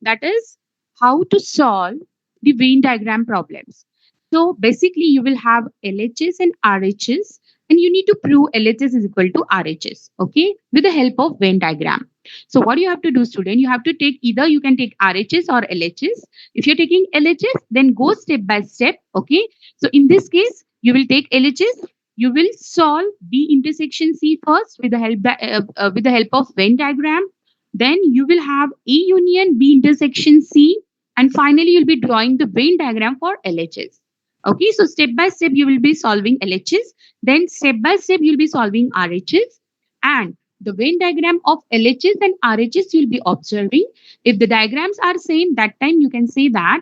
that is how to solve the Venn diagram problems. So basically, you will have LHS and RHS, and you need to prove LHS is equal to RHS, okay, with the help of Venn diagram. So what you have to do, student, you have to take either you can take RHS or LHS. If you're taking LHS, then go step by step, okay. So in this case, you will take LHS. You will solve B intersection C first with the help of Venn diagram. Then you will have A union B intersection C, and finally you'll be drawing the Venn diagram for LHS. Okay, so step by step you will be solving LHS. Then step by step you'll be solving RHS, and the Venn diagram of LHS and RHS you'll be observing. If the diagrams are same, that time you can say that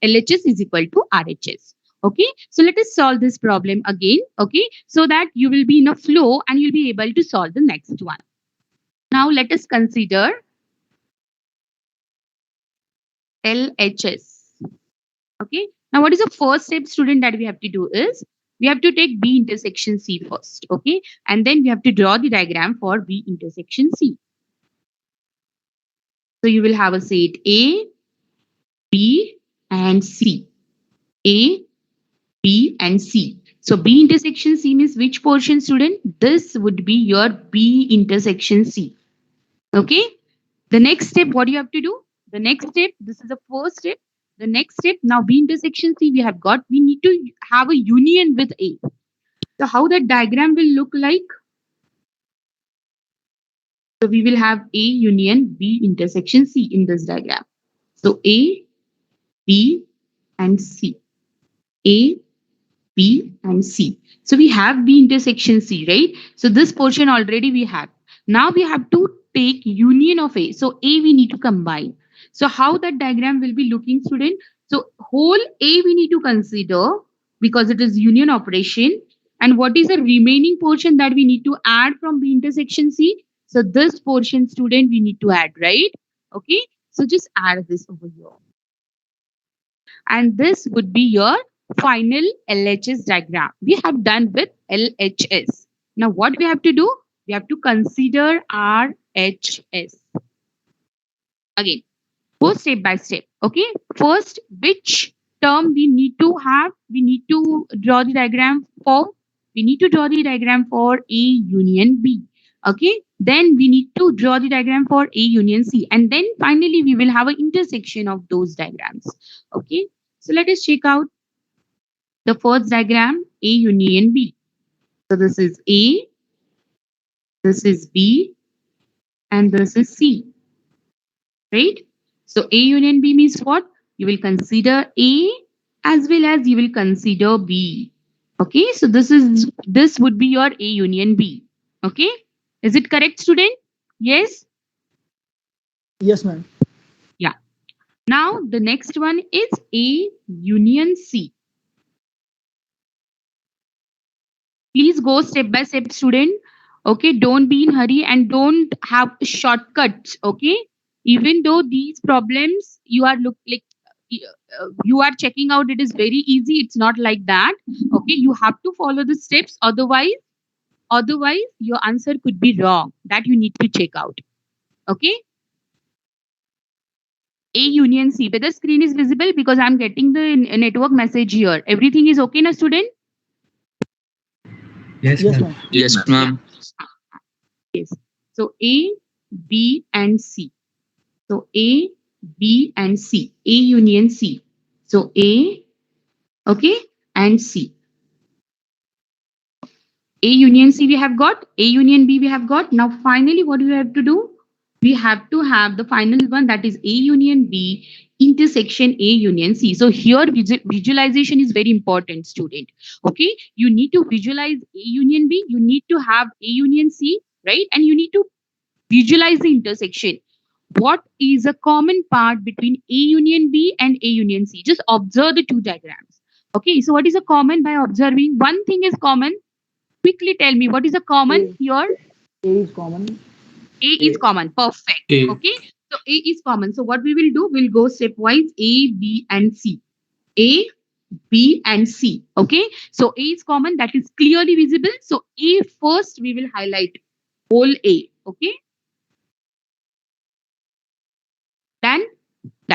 LHS is equal to RHS. Okay, so let us solve this problem again. Okay, so that you will be in a flow and you'll be able to solve the next one. Now let us consider LHS. Okay, now what is the first step, student, that we have to do is we have to take B intersection C first. Okay, and then we have to draw the diagram for B intersection C. So you will have a set A, B, and C. A, B, and C. So B intersection C means which portion, student? This would be your B intersection C. Okay. The next step, what do you have to do? The next step, this is the first step. The next step, now B intersection C we have got. We need to have a union with A. So how that diagram will look like? So we will have A union B intersection C in this diagram. So A, B, and C. A, B, and C. So we have B intersection C, right? So this portion already we have. Now we have to take union of A. So A we need to combine. So how that diagram will be looking, student? So whole A we need to consider because it is union operation. And what is the remaining portion that we need to add from B intersection C? So this portion, student, we need to add, right? Okay. So just add this over here. And this would be your final LHS diagram. We have done with LHS. Now what we have to do? We have to consider RHS. Again, go step by step. Okay. First, which term we need to have? We need to draw the diagram for. We need to draw the diagram for A union B. Okay. Then we need to draw the diagram for A union C. And then finally, we will have an intersection of those diagrams. Okay. So let us check out the first diagram, A union B. So this is A, this is B, and this is C, right? So A union B means what? You will consider A as well as you will consider B. Okay, so this would be your A union B. Okay, is it correct, student? Yes? Yes, ma'am. Yeah. Now the next one is A union C. Please go step by step, student. Okay, don't be in hurry and don't have shortcuts. Okay, even though these problems you are look like you are checking out, it is very easy. It's not like that. Okay, you have to follow the steps. Otherwise, your answer could be wrong. That you need to check out. Okay, A union C. Whether screen is visible because I'm getting the network message here. Everything is okay, na student? Yes, Yes, ma'am. ma'am. Yes, Yeah. ma'am. Yes. So A, B, and C. So A, B, and C. A union C. So A, okay, and C. A union C we have got. A union B we have got. Now finally what do we have to do? We have to have the final one, that is A union B intersection A union C. So here visualization is very important, student. Okay, you need to visualize A union B. You need to have A union C, right? And you need to visualize the intersection. What is a common part between A union B and A union C? Just observe the two diagrams. Okay, so what is a common by observing? One thing is common. Quickly tell me what is a common A, here? A is common. A is common. Perfect. A. Okay, so A is common. So what we will do, we'll go stepwise A, B, and C. A, B, and C. Okay, so A is common, that is clearly visible. So A first we will highlight whole A. Okay, then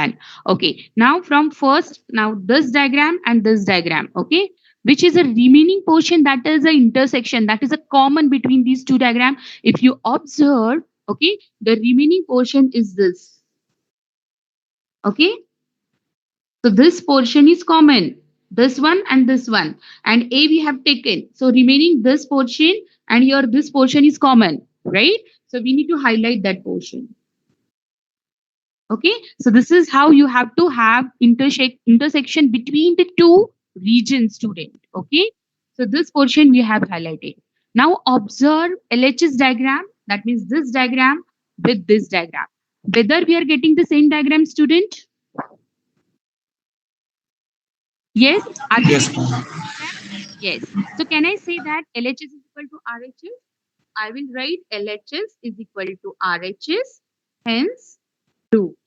Done. Okay. Now from first, now this diagram and this diagram. Okay. Which is a remaining portion that is an intersection, that is a common between these two diagrams. If you observe, okay, the remaining portion is this. Okay. So this portion is common. This one and this one. And A we have taken. So remaining this portion and here this portion is common, right? So we need to highlight that portion. Okay, so this is how you have to have intersection between the two regions, student. Okay, so this portion we have highlighted. Now observe LHS diagram, that means this diagram with this diagram. Whether we are getting the same diagram, student? Yes? Are we Yes, getting ma'am. Yes. So can I say that LHS is equal to RHS? I will write LHS is equal to RHS, hence root.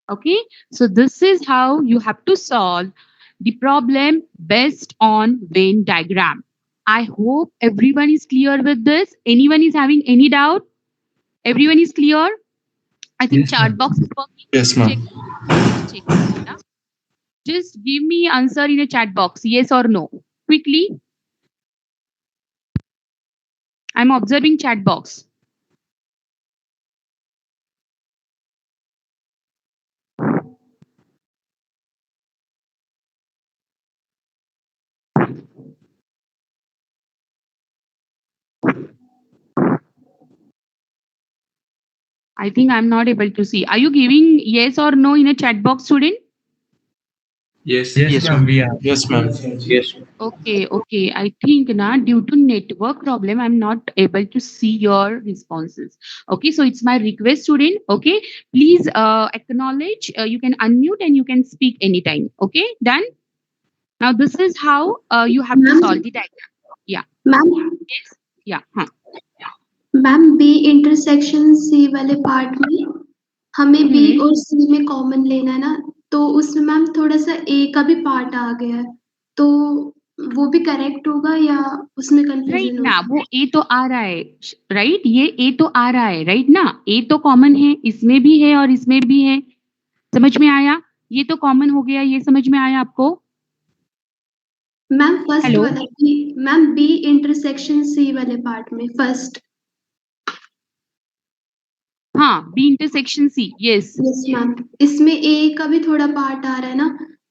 Okay, so this is how you have to solve the problem based on Venn diagram. I hope everyone is clear with this. Anyone is having any doubt? Everyone is clear? I think Yes, chat ma'am. box is working. Yes, Check, ma'am. check. Yeah? Just give me answer in a chat box, yes or no. Quickly. I'm observing chat box. I think I'm not able to see. Are you giving yes or no in a chat box, student? Yes, Yes, ma'am. ma'am, we are. Yes, ma'am. Yes. Okay, okay. I think na due to network problem, I'm not able to see your responses. Okay, so it's my request, student. Okay, please acknowledge. You can unmute and you can speak anytime. Okay, done. Now this is how you have to solve the diagram. Yeah. Ma'am Yes. Yeah. Huh. Ma'am B intersection C वाले part में हमें B हम्म। और सी में common लेना है ना, तो उसमें मैम थोड़ा सा ए का भी पार्ट आ गया है, तो वो भी करेक्ट होगा या उसमें राइट कंफ्यूजन ना, होगा? वो ए तो आ रहा है, राइट, ये ए तो आ रहा है, राइट ना, ए तो कॉमन है, इसमें भी है और इसमें भी है। समझ में आया? ये तो कॉमन हो गया, ये समझ में आया आपको? Ma'am first hello. वाला B, ma'am B intersection C वाले पार्ट में फर्स्ट। हाँ, B intersection C, yes. Yes ma'am, इसमें ए का भी थोड़ा पार्ट आ रहा है ना,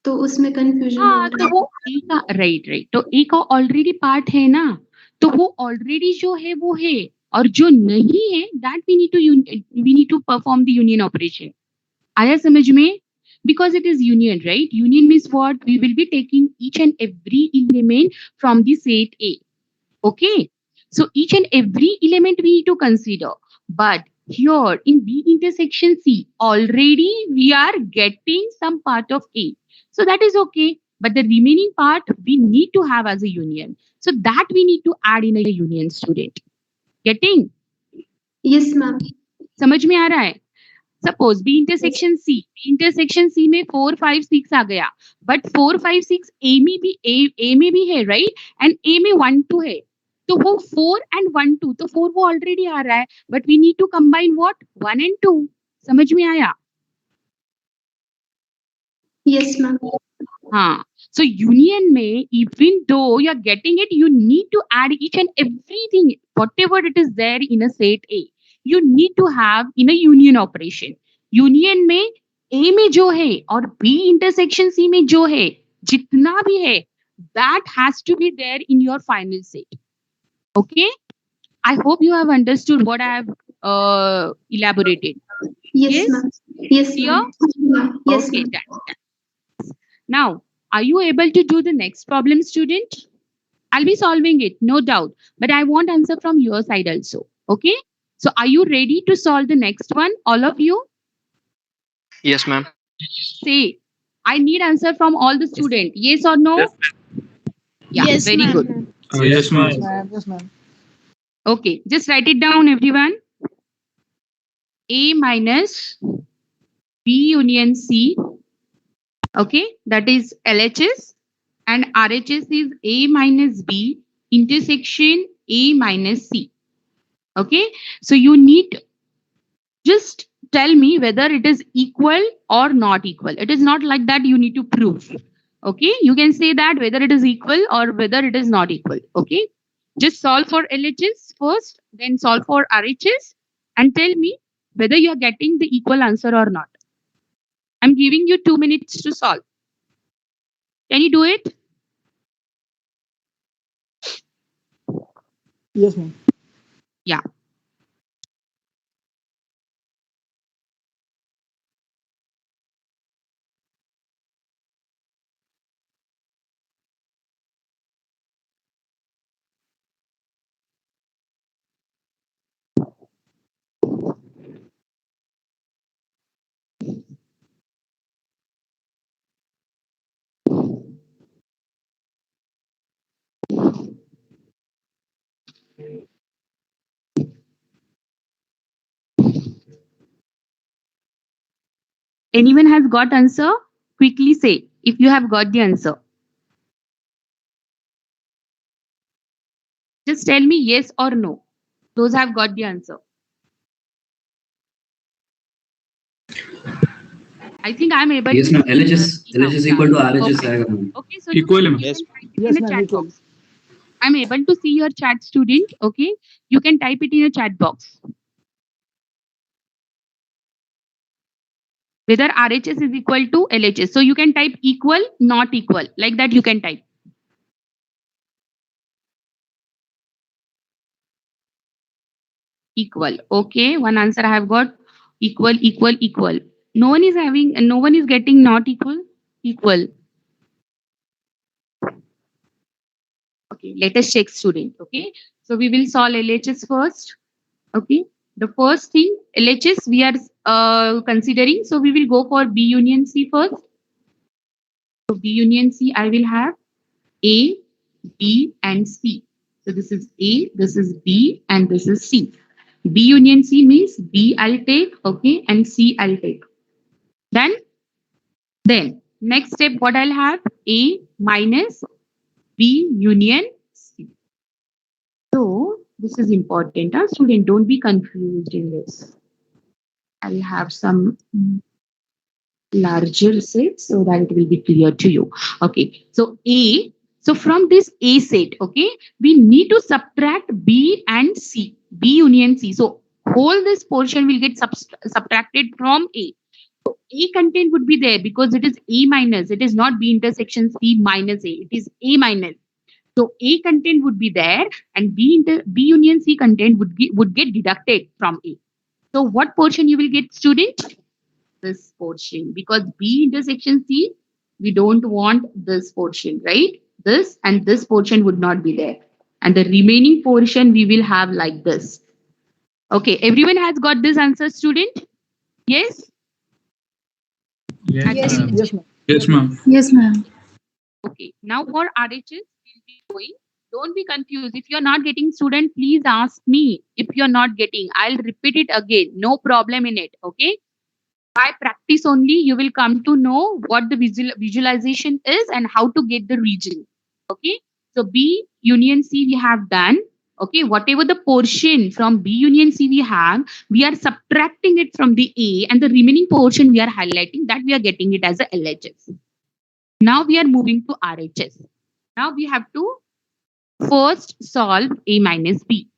तो उसमें कंफ्यूजन हो हाँ, रहा तो है। वो ए का, राइट राइट, तो ए का ऑलरेडी पार्ट है ना, तो वो ऑलरेडी जो है वो है, और जो नहीं है that we need to perform the union operation. आया समझ में? Because it is union, right? Union means what? We will be taking each and every element from the set A. Okay. So each and every element we need to consider. But here in B intersection C, already we are getting some part of A. So that is okay. But the remaining part we need to have as a union. So that we need to add in a union, student. Getting? Yes ma'am. समझ में आ रहा है? Suppose B intersection सी में 4 5 6 आ गया, but 4 5 6 ए में भी है, right, and ए में 1 2 है, तो वो 4 एंड 1 2, तो 4 वो ऑलरेडी आ रहा है, but we need to combine what 1 and 2। समझ में आया? Yes ma'am. हाँ, so union में even though you are getting it, you need to add each and everything, whatever it is there in a set A, you need to have in a union operation. Union में A में जो है और B intersection C में जो है, जितना भी है, that has to be there in your final set. Okay? I hope you have understood what I have elaborated. Yes Yes? Ma'am. Yes Clear? Ma'am. Yes Okay, ma'am. done. Now, are you able to do the next problem, student? I'll be solving it, no doubt. But I want answer from your side also. Okay? So are you ready to solve the next one, all of you? Yes, ma'am. Say, I need answer from all the student. Yes or no? Yeah, Yes, very ma'am. good. Yes, ma'am. Yes, ma'am. Yes, ma'am. Okay, just write it down, everyone. A minus B union C. Okay, that is LHS. And RHS is A minus B intersection A minus C. Okay, so you need just tell me whether it is equal or not equal. It is not like that you need to prove. Okay, you can say that whether it is equal or whether it is not equal. Okay, just solve for LHS first, then solve for RHS, and tell me whether you are getting the equal answer or not. I'm giving you 2 minutes to solve. Can you do it? Yes, ma'am. Yeah. Anyone has got answer? Quickly say if you have got the answer. Just tell me yes or no. Those have got the answer. I think I'm able Yes, to ma'am. see, LHS now. equal to Yeah. RHS Okay. आएगा ma'am. Okay, so Equal, you ma'am. can Yes. type it Yes, in the ma'am. chat Equal. box. I'm able to see your chat, student. Okay, you can type it in a chat box. Whether RHS is equal to LHS. So you can type equal, not equal. Like that you can type. Equal. Okay, one answer I have got. Equal, equal, equal. No one is having, no one is getting not equal. Equal. Okay, let us check, student. Okay, so we will solve LHS first. Okay, the first thing LHS we are considering. So we will go for B union C first. So B union C, I will have A, B, and C. So this is A, this is B, and this is C. B union C means B I'll take, okay, and C I'll take. Then next step, what I'll have A minus B union C. So this is important. Huh? Student, don't be confused in this. I'll have some larger set so that it will be clear to you. Okay, so A. So from this A set, okay, we need to subtract B and C, B union C. So whole this portion will get subtracted from A. So A content would be there because it is A minus. It is not B intersection C minus A. It is A minus. So A content would be there, and B union C content would get deducted from A. So what portion you will get, student? This portion, because B intersection C, we don't want this portion, right? This and this portion would not be there. And the remaining portion we will have like this. Okay, everyone has got this answer, student? Yes? Yes, Yes. ma'am. Yes, ma'am. Yes, ma'am. Yes, ma'am. Okay, now for RHS, we'll be going. Don't be confused. If you're not getting, student, please ask me. If you're not getting, I'll repeat it again. No problem in it. Okay. By practice only, you will come to know what the visualization is and how to get the region. Okay. So B union C we have done. Okay. Whatever the portion from B union C we are subtracting it from the A, and the remaining portion we are highlighting that we are getting it as a LHS. Now we are moving to RHS. Now we have to first solve A minus B.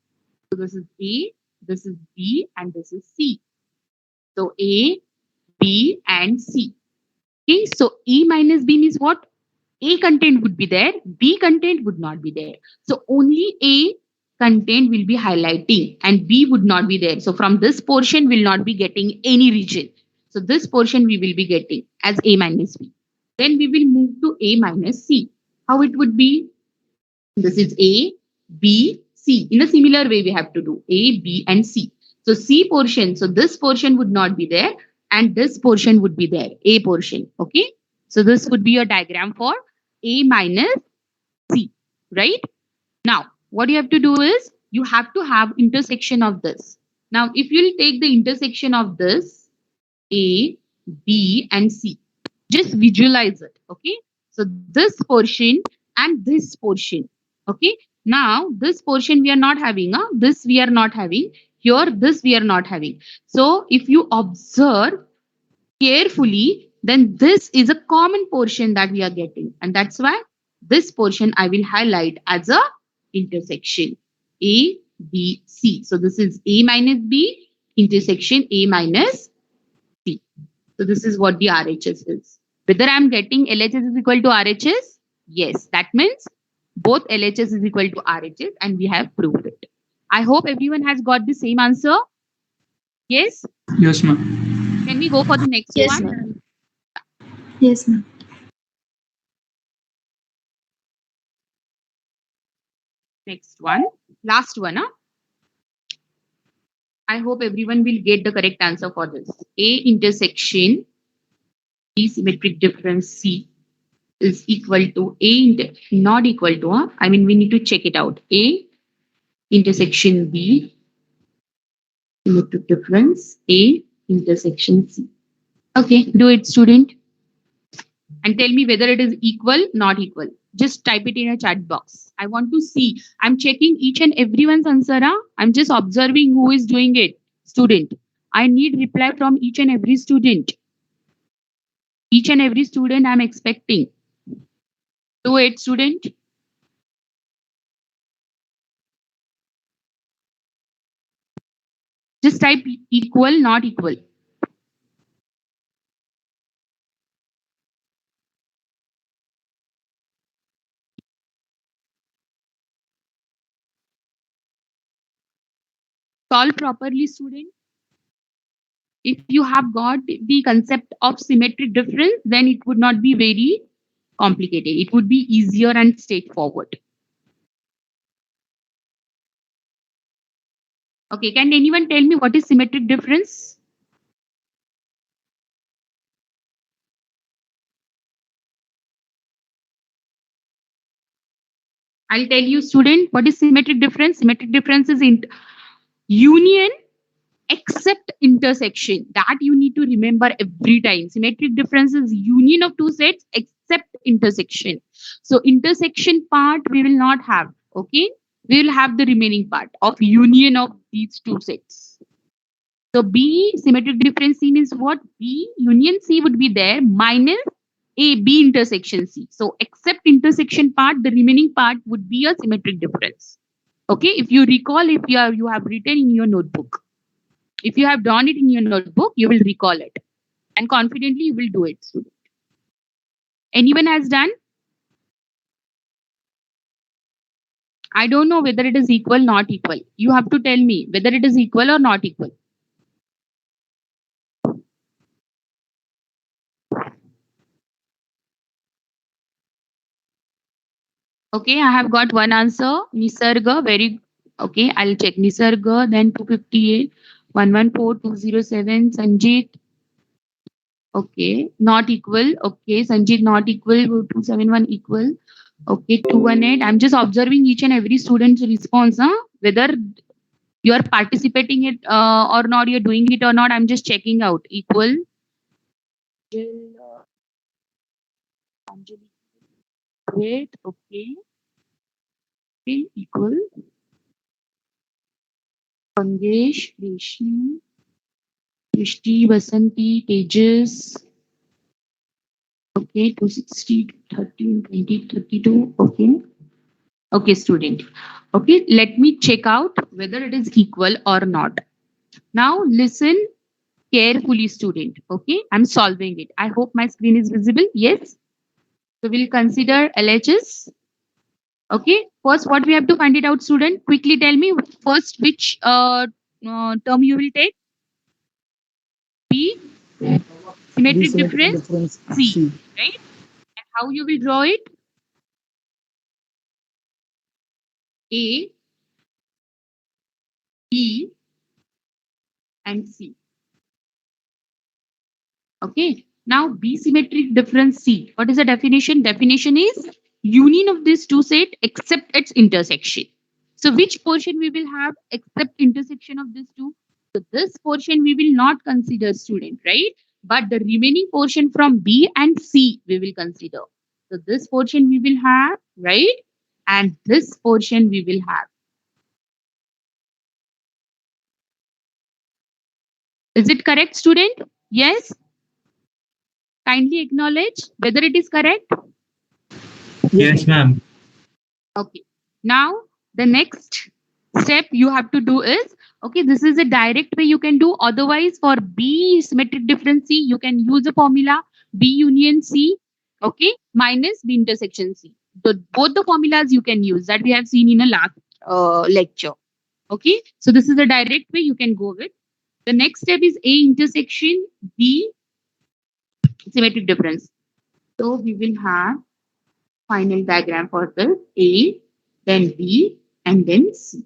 So this is A, this is B, and this is C. So A, B, and C. Okay, so A minus B means what? A content would be there, B content would not be there. So only A content will be highlighting and B would not be there. So from this portion will not be getting any region. So this portion we will be getting as A minus B. Then we will move to A minus C. How it would be? This is A, B, C. In a similar way, we have to do A, B, and C. So C portion, so this portion would not be there, and this portion would be there, A portion. Okay. So this would be your diagram for A minus C, right? Now, what you have to do is you have to have intersection of this. Now, if you'll take the intersection of this A, B, and C, just visualize it. Okay. So this portion and this portion. Okay. Now this portion we are not having, this we are not having. Here, this we are not having. So if you observe carefully, then this is a common portion that we are getting. And that's why this portion I will highlight as a intersection A, B, C. So this is A minus B intersection A minus C. So this is what the RHS is. Whether I'm getting LHS is equal to RHS? Yes, that means both LHS is equal to RHS and we have proved it. I hope everyone has got the same answer. Yes? Yes, ma'am. Can we go for the next Yes, one? ma'am. Yes, ma'am. Next one. Last one. Huh? I hope everyone will get the correct answer for this. A intersection B symmetric difference C is equal to not equal to, I mean, we need to check it out. A intersection B symmetric difference A intersection C. Okay, do it, student. And tell me whether it is equal, not equal. Just type it in a chat box. I want to see. I'm checking each and everyone's answer. Huh? I'm just observing who is doing it. Student. I need reply from each and every student. Each and every student I'm expecting. Do it, student. Just type equal, not equal. Solve properly, student. If you have got the concept of symmetric difference, then it would not be very complicated. It would be easier and straightforward. Okay, can anyone tell me what is symmetric difference? I'll tell you, student, what is symmetric difference? Symmetric difference is in union except intersection. That you need to remember every time. Symmetric difference is union of two sets except intersection. So intersection part we will not have. Okay, we will have the remaining part of union of these two sets. So B symmetric difference C means what? B union C would be there minus A B intersection C. So except intersection part, the remaining part would be a symmetric difference. Okay, if you recall, if you have written in your notebook. If you have done it in your notebook, you will recall it. And confidently you will do it, student. Anyone has done? I don't know whether it is equal, not equal. You have to tell me whether it is equal or not equal. Okay, I have got one answer. Nisarga, very okay. I'll check Nisarga, then 258, 114, 207, Sanjit. Okay, not equal. Okay, Sanjit not equal, 271 equal. Okay, 218. I'm just observing each and every student's response, huh? Whether you are participating it or not, you're doing it or not. I'm just checking out. Equal. Anjali. Wait, okay. Okay, equal. Pangesh, Reshmi, Krishti, Vasanti, Tejas. Okay, 260, 13, 20, 32. Okay. Okay, student. Okay, let me check out whether it is equal or not. Now listen carefully, student. Okay, I'm solving it. I hope my screen is visible. Yes. So we'll consider LHS. Okay, first what we have to find it out, student. Quickly tell me first which term you will take. B, B symmetric symmetric difference, difference C, C. right? And how you will draw it? A, B, and C. Okay. Now B symmetric difference C. What is the definition? Definition is union of these two set except its intersection. So which portion we will have except intersection of these two? So this portion we will not consider, student, right? But the remaining portion from B and C we will consider. So this portion we will have, right? And this portion we will have. Is it correct, student? Yes? Kindly acknowledge whether it is correct. Yes, ma'am. Okay. Now, the next step you have to do is, okay, this is a direct way you can do. Otherwise, for B symmetric difference C, you can use a formula B union C, okay, minus B intersection C. So both the formulas you can use that we have seen in a last lecture. Okay, so this is the direct way you can go with. The next step is A intersection B symmetric difference. So we will have final diagram for the A, then B, and then C.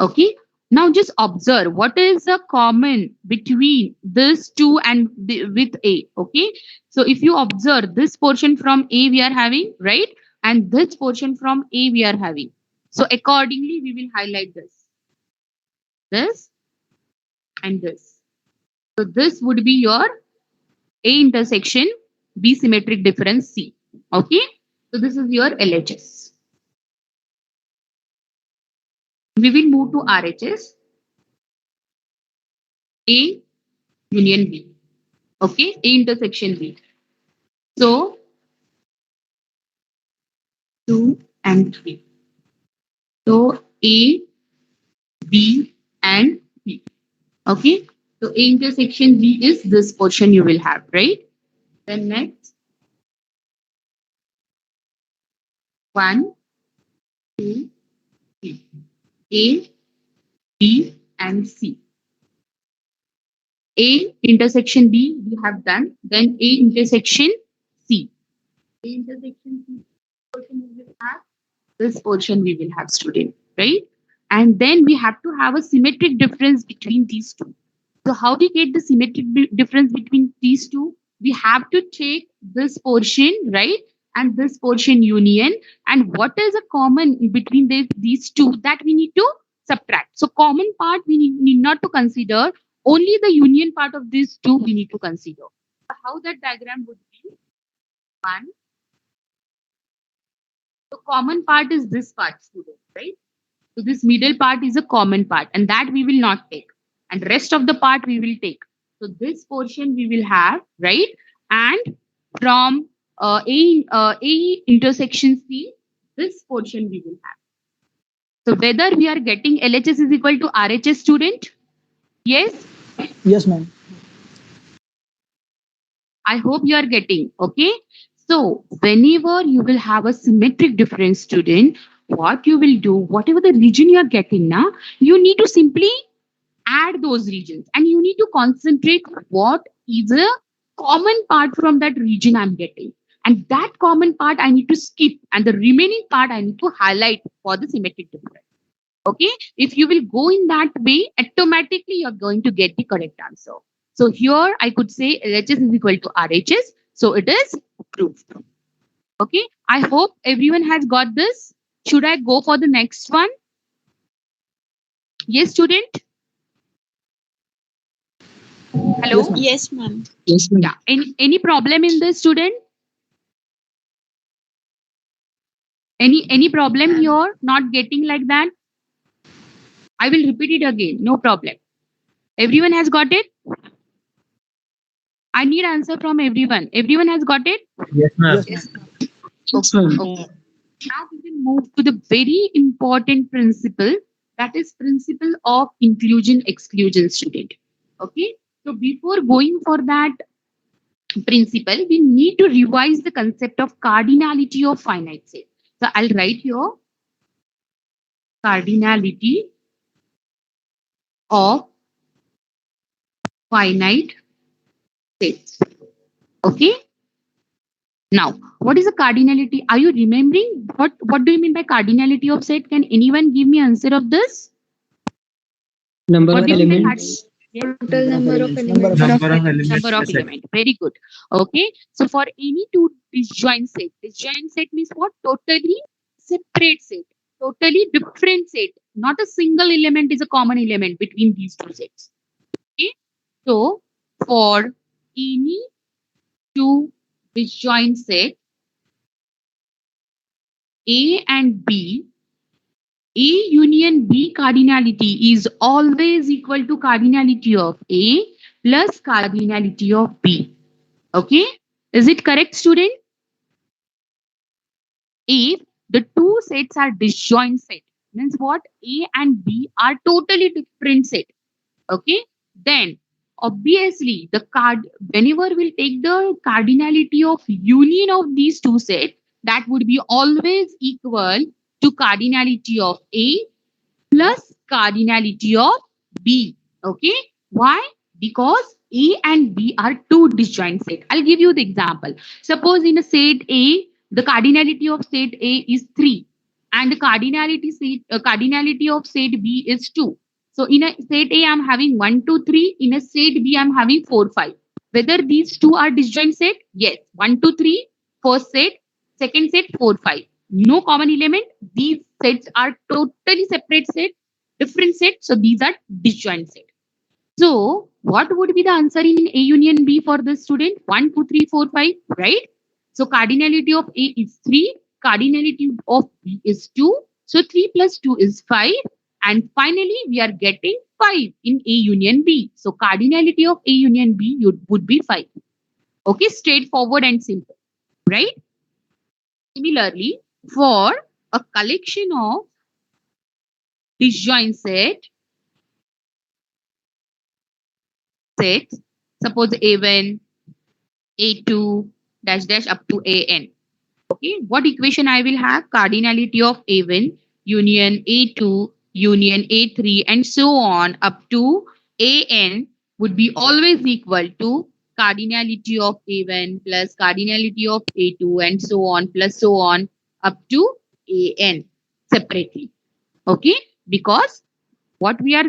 Okay. Now just observe what is the common between this two and with A. Okay. So if you observe this portion from A we are having, right? And this portion from A we are having. So accordingly, we will highlight this, and this. So this would be your A intersection B symmetric difference C. Okay. So this is your LHS. We will move to RHS. A union B. Okay. A intersection B. So 2 and 3. So A, B, and B. Okay. So A intersection B is this portion you will have, right? Then next 1, 2, 3. A, B, and C. A intersection B we have done. Then A intersection C. A intersection C portion we will have. This portion we will have, student, right? And then we have to have a symmetric difference between these two. So how do you get the symmetric difference between these two? We have to take this portion, right? And this portion union. And what is a common between these two that we need to subtract? So common part we need not to consider. Only the union part of these two we need to consider. How that diagram would be? 1. The common part is this part, student, right? So this middle part is a common part, and that we will not take. And rest of the part we will take. So this portion we will have, right? And from A intersection C, this portion we will have. So whether we are getting LHS is equal to RHS, student? Yes? Yes, ma'am. I hope you are getting, okay? So whenever you will have a symmetric difference, student, what you will do, whatever the region you are getting now, you need to simply add those regions and you need to concentrate what is a common part from that region I'm getting. And that common part I need to skip and the remaining part I need to highlight for the symmetric difference. Okay, if you will go in that way, automatically you're going to get the correct answer. So here I could say LHS is equal to RHS. So it is proved. Okay, I hope everyone has got this. Should I go for the next one? Yes, student? Hello? Yes, ma'am. Yes, ma'am. Yeah. Any problem in this, student? Any problem here? Not getting like that? I will repeat it again. No problem. Everyone has got it? I need answer from everyone. Everyone has got it? Yes, ma'am. Yes, ma'am. Okay. Now we will move to the very important principle, that is principle of inclusion exclusion, student. Okay. So before going for that principle, we need to revise the concept of cardinality of finite set. So I'll write here cardinality of finite sets. Okay. Now, what is the cardinality? Are you remembering? What do you mean by cardinality of set? Can anyone give me answer of this? Number What of do you mean by elements. Total number of Number elements. of Number of elements. Number of in a set. element. Very good. Okay. So for any two disjoint set means what? Totally separate set. Totally different set. Not a single element is a common element between these two sets. Okay. So for any two disjoint set A and B, A union B cardinality is always equal to cardinality of A plus cardinality of B. Okay, is it correct, student? If the two sets are disjoint set, means what? A and B are totally different set. Okay, then obviously the card whenever we'll take the cardinality of union of these two sets, that would be always equal to cardinality of A plus cardinality of B. Okay, why? Because A and B are two disjoint set. I'll give you the example. Suppose in a set A, the cardinality of set A is 3 and the cardinality of set B is 2. So in a set A, I'm having 1, 2, 3. In a set B, I'm having 4, 5. Whether these two are disjoint set? Yes. 1, 2, 3, first set, second set, 4, 5. No common element. These sets are totally separate set, different set. So these are disjoint set. So what would be the answer in A union B for the student? 1, 2, 3, 4, 5, right? So cardinality of A is 3, cardinality of B is 2. So 3 plus 2 is 5. And finally, we are getting 5 in A union B. So cardinality of A union B would be 5. Okay, straightforward and simple, right? Similarly, for a collection of disjoint sets, suppose A1, A2, dash dash up to AN. Okay, what equation I will have? Cardinality of A1, union A2, union A3, and so on up to AN would be always equal to cardinality of A1 plus cardinality of A2 and so on plus so on up to AN separately. Okay, because what we are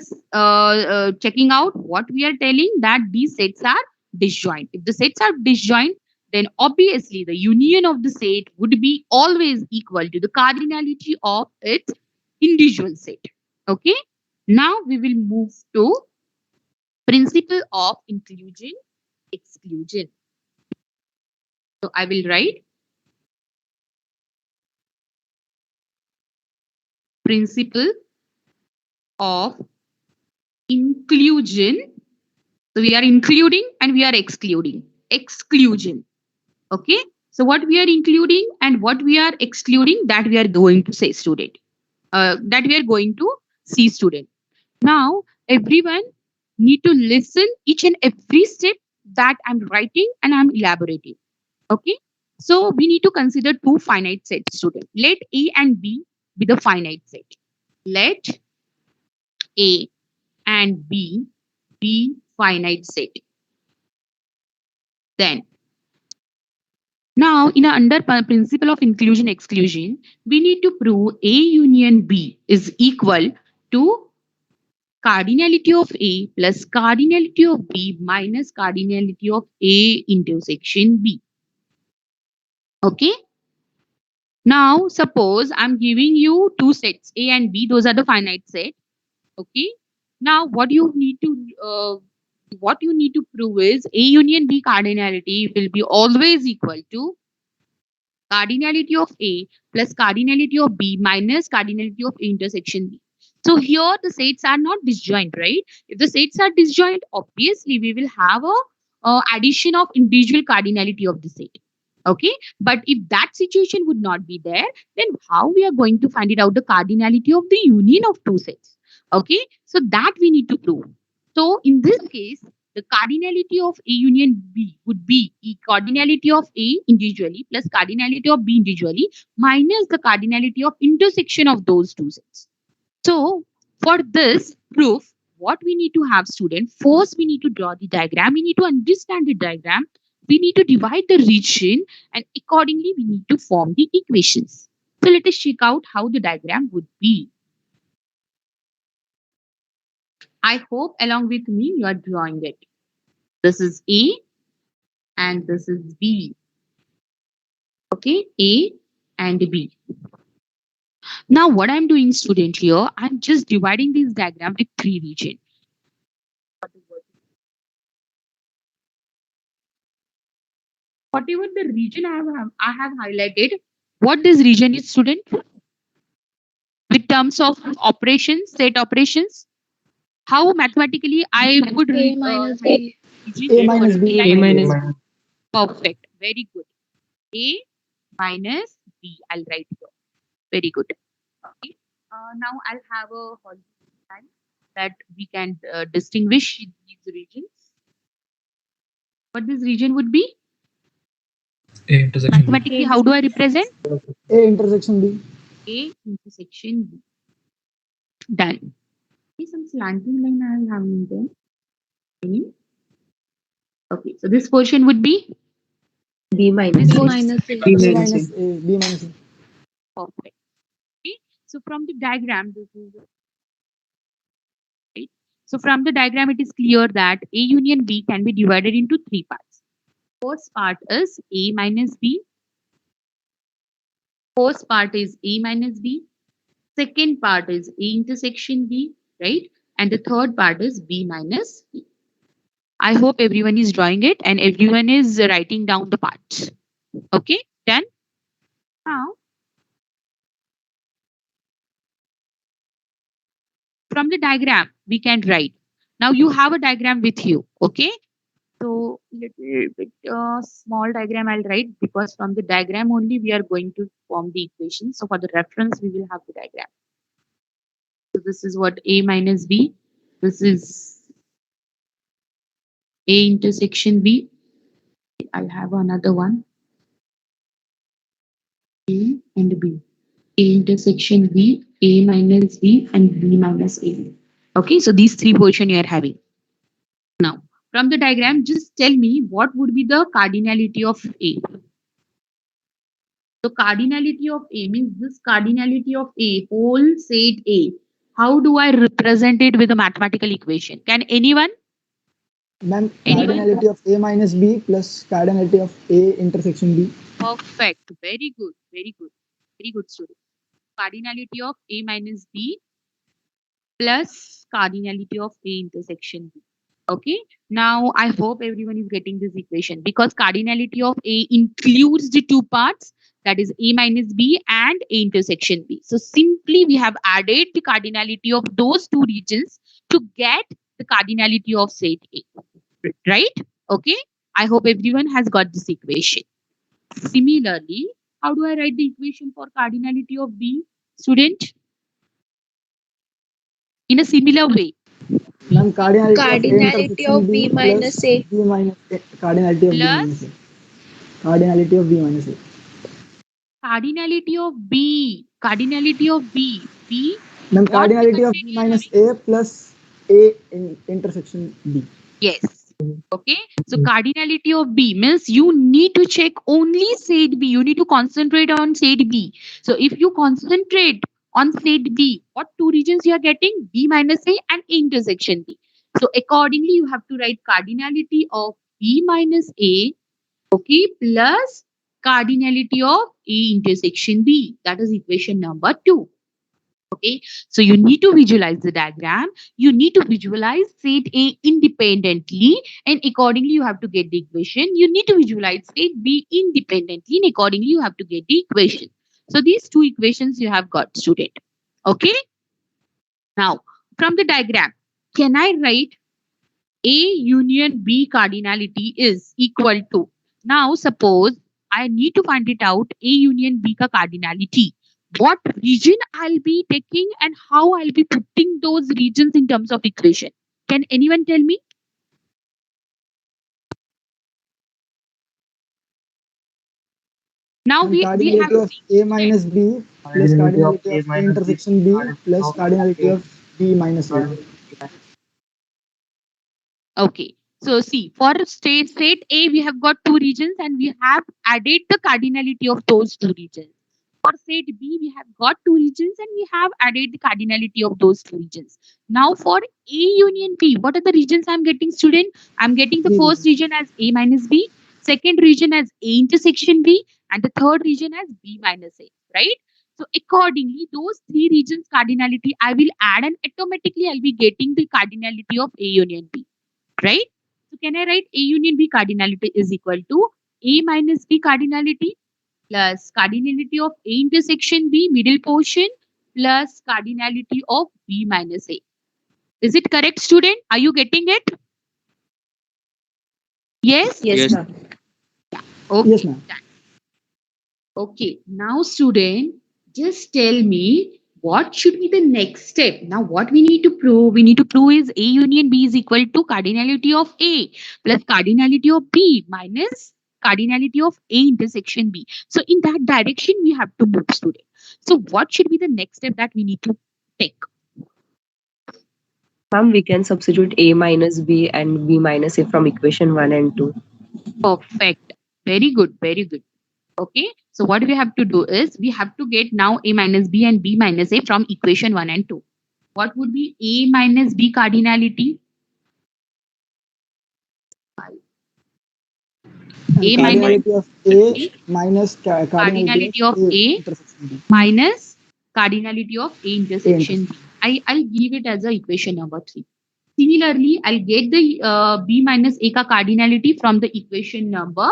checking out, what we are telling that these sets are disjoint. If the sets are disjoint, then obviously the union of the set would be always equal to the cardinality of its individual set. Okay, now we will move to principle of inclusion exclusion. So I will write principle of inclusion. So we are including and we are excluding. Exclusion. Okay. So what we are including and what we are excluding, that we are going to say student. That we are going to see student. Now everyone need to listen each and every step that I'm writing and I'm elaborating. Okay. So we need to consider two finite sets, student. Let A and B be the finite set. Let A and B be finite set. Then now in a under principle of inclusion exclusion, we need to prove A union B is equal to cardinality of A plus cardinality of B minus cardinality of A intersection B. Okay. Now suppose I'm giving you two sets A and B. Those are the finite set. Okay. Now what you need to prove is A union B cardinality will be always equal to cardinality of A plus cardinality of B minus cardinality of A intersection B. So here the sets are not disjoint, right? If the sets are disjoint, obviously we will have a addition of individual cardinality of the set. Okay, but if that situation would not be there, then how we are going to find it out the cardinality of the union of two sets? Okay, so that we need to prove. So in this case, the cardinality of A union B would be cardinality of A individually plus cardinality of B individually minus the cardinality of intersection of those two sets. So for this proof, what we need to have, student, first we need to draw the diagram. We need to understand the diagram. We need to divide the region and accordingly we need to form the equations. So let us check out how the diagram would be. I hope along with me you are drawing it. This is A and this is B. Okay, A and B. Now what I'm doing, student, here, I'm just dividing this diagram with three regions. Whatever the region I have highlighted, what this region is, student? With terms of operations, set operations, how mathematically I would A minus B. digit A minus B. line A minus perfect. Very good. A minus B. I'll write here. Very good. Okay. Now I'll have a horizontal line that we can distinguish these regions. What this region would be? A intersection B. Mathematically, how do I represent? A intersection B. A intersection B. Done. Okay, some slanting line I'll have in there. Okay, so this portion would be B minus. this portion. B minus A. B minus A. Perfect. Okay, so from the diagram, this is right. So from the diagram, it is clear that A union B can be divided into three parts. First part is A minus B. First part is A minus B. Second part is A intersection B, right? And the third part is B minus B. I hope everyone is drawing it and everyone is writing down the parts. Okay, done? Now, from the diagram, we can write. Now you have a diagram with you, okay? So little bit small diagram I'll write because from the diagram only we are going to form the equation. So for the reference, we will have the diagram. So this is what A minus B. This is A intersection B. I'll have another one. A and B. A intersection B, A minus B, and B minus A. Okay, so these three portion you are having. Now, from the diagram, just tell me what would be the cardinality of A. So cardinality of A means this cardinality of A, whole set A. How do I represent it with a mathematical equation? Can anyone? Ma'am, Anyone? cardinality of A minus B plus cardinality of A intersection B. Perfect. Very good. Very good. Very good, student. Cardinality of A minus B plus cardinality of A intersection B. Okay. Now, I hope everyone is getting this equation because cardinality of A includes the two parts, that is A minus B and A intersection B. So simply we have added the cardinality of those two regions to get the cardinality of set A. Right? Okay. I hope everyone has got this equation. Similarly, how do I write the equation for cardinality of B, student? In a similar way. Ma'am, Cardinality of B minus A. B minus A. Cardinality of B minus A. Cardinality of B minus A. Cardinality of B. Cardinality of B. B. Ma'am, What cardinality of B minus A plus A in intersection B. Yes. Okay. So cardinality of B means you need to check only set B. You need to concentrate on set B. So if you concentrate on set B, what two regions you are getting? B minus A and A intersection B. So accordingly, you have to write cardinality of B minus A, okay, plus cardinality of A intersection B. That is equation number 2. Okay, so you need to visualize the diagram. You need to visualize set A independently, and accordingly you have to get the equation. You need to visualize set B independently, and accordingly you have to get the equation. So these two equations you have got, student. Okay. Now from the diagram, can I write A union B cardinality is equal to? Now suppose I need to find it out A union B ka cardinality. What region I'll be taking and how I'll be putting those regions in terms of equation. Can anyone tell me? Now we Cardinality have of A minus B plus cardinality of A intersection B plus cardinality of B minus A. okay. So see, for state A, we have got two regions and we have added the cardinality of those two regions. For set B, we have got two regions and we have added the cardinality of those two regions. Now for A union B, what are the regions I'm getting, student? I'm getting the B first region as A minus B, second region as A intersection B, and the third region as B minus A, right? So accordingly, those three regions cardinality I will add and automatically I'll be getting the cardinality of A union B, right? So can I write A union B cardinality is equal to A minus B cardinality plus cardinality of A intersection B middle portion plus cardinality of B minus A. Is it correct, student? Are you getting it? Yes? Yes, Yes. ma'am. Okay. Yes, ma'am. Okay. Now, student, just tell me what should be the next step. Now, what we need to prove? We need to prove is A union B is equal to cardinality of A plus cardinality of B minus cardinality of A intersection B. So, in that direction, we have to move, student. So, what should be the next step that we need to take? Ma'am, we can substitute A minus B and B minus A from equation 1 and 2. Perfect. Very good. Very good. Okay. So what we have to do is we have to get now A minus B and B minus A from equation 1 and 2. What would be A minus B cardinality? A minus Cardinality of A minus cardinality cardinality of of A A intersection B. minus cardinality of A intersection intersection. B. I'll give it as a equation number 3. Similarly, I'll get the B minus A ka cardinality from the equation number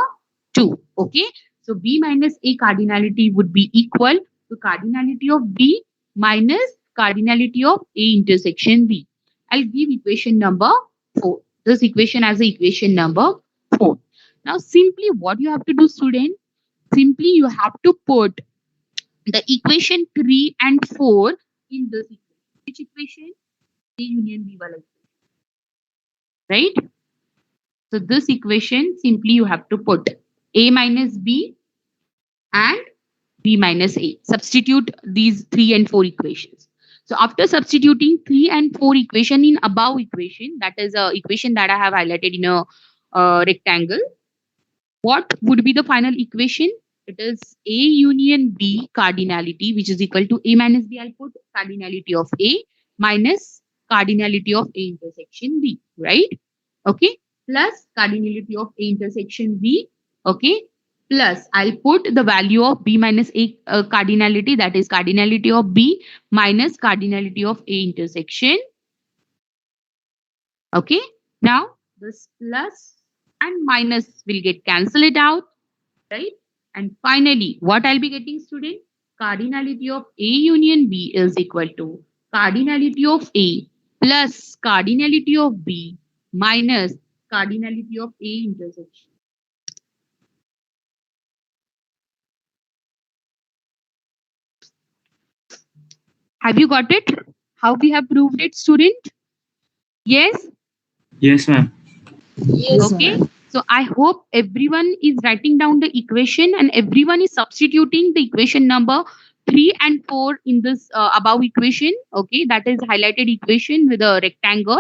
2. Okay. So B minus A cardinality would be equal to cardinality of B minus cardinality of A intersection B. I'll give equation number 4. This equation as a equation number 4. Now, simply what you have to do, student, simply you have to put the equation 3 and 4 in this equation. Which equation? A union B wala equation. Right? So this equation simply you have to put A minus B and B minus A. Substitute these 3 and 4 equations. So after substituting 3 and 4 equation in above equation, that is a equation that I have highlighted in a rectangle, what would be the final equation? It is A union B cardinality, which is equal to A minus B. I'll put cardinality of A minus cardinality of A intersection B, right? Okay, plus cardinality of A intersection B, okay, plus I'll put the value of B minus A cardinality, that is cardinality of B minus cardinality of A intersection. Okay, now this plus and minus will get cancelled out, right? And finally, what I'll be getting, student? Cardinality of A union B is equal to cardinality of A plus cardinality of B minus cardinality of A intersection. Have you got it? How we have proved it, student? Yes? Yes, ma'am. Yes, Okay. ma'am. So I hope everyone is writing down the equation and everyone is substituting the equation number 3 and 4 in this above equation. Okay. That is highlighted equation with a rectangle.